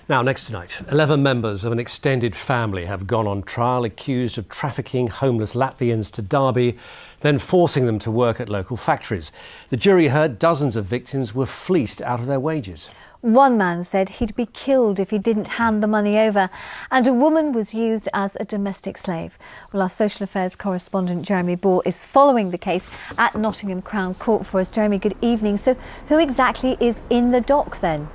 Now, next tonight, 11 members of an extended family have gone on trial accused of trafficking homeless Latvians to Derby, then forcing them to work at local factories. The jury heard dozens of victims were fleeced out of their wages. One man said he'd be killed if he didn't hand the money over, and a woman was used as a domestic slave. Well, our social affairs correspondent Jeremy Ball is following the case at Nottingham Crown Court for us. Jeremy, good evening. So who exactly is in the dock then?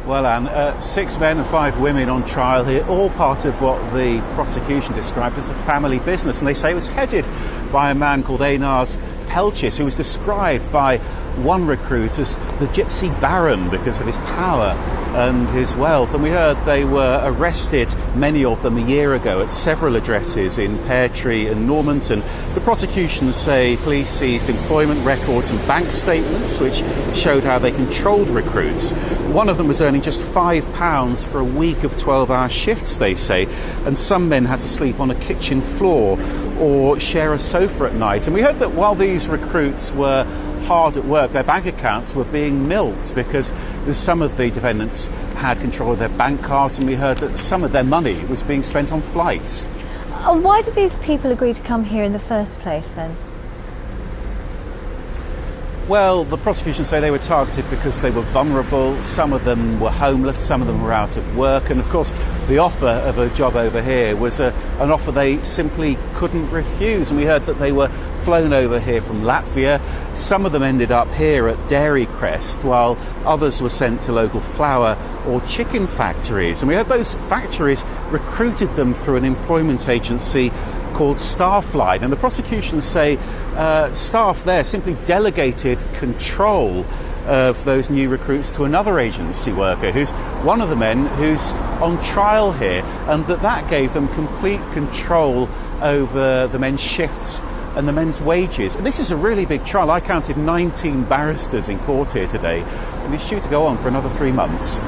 Well, Anne, 6 men and 5 women on trial here, all part of what the prosecution described as a family business. And they say it was headed by a man called Einars Pelchis, who was described by one recruit as the Gypsy Baron because of his power and his wealth. And we heard they were arrested, many of them, a year ago at several addresses in Pear Tree and Normanton. The prosecution say police seized employment records and bank statements which showed how they controlled recruits. One of them was earning just £5 for a week of 12-hour shifts, they say, and some men had to sleep on a kitchen floor or share a sofa at night. And we heard that while these recruits were hard at work, their bank accounts were being milked because some of the defendants had control of their bank cards, and we heard that some of their money was being spent on flights. Why did these people agree to come here in the first place then? Well, the prosecution say they were targeted because they were vulnerable. Some of them were homeless, some of them were out of work, and of course the offer of a job over here was an offer they simply couldn't refuse. And we heard that they were flown over here from Latvia. Some of them ended up here at Dairy Crest, while others were sent to local flour or chicken factories. And we heard those factories recruited them through an employment agency called Starflight, and the prosecution say staff there simply delegated control of those new recruits to another agency worker who's one of the men who's on trial here, and that gave them complete control over the men's shifts and the men's wages. And this is a really big trial. I counted 19 barristers in court here today, and it's due to go on for another 3 months.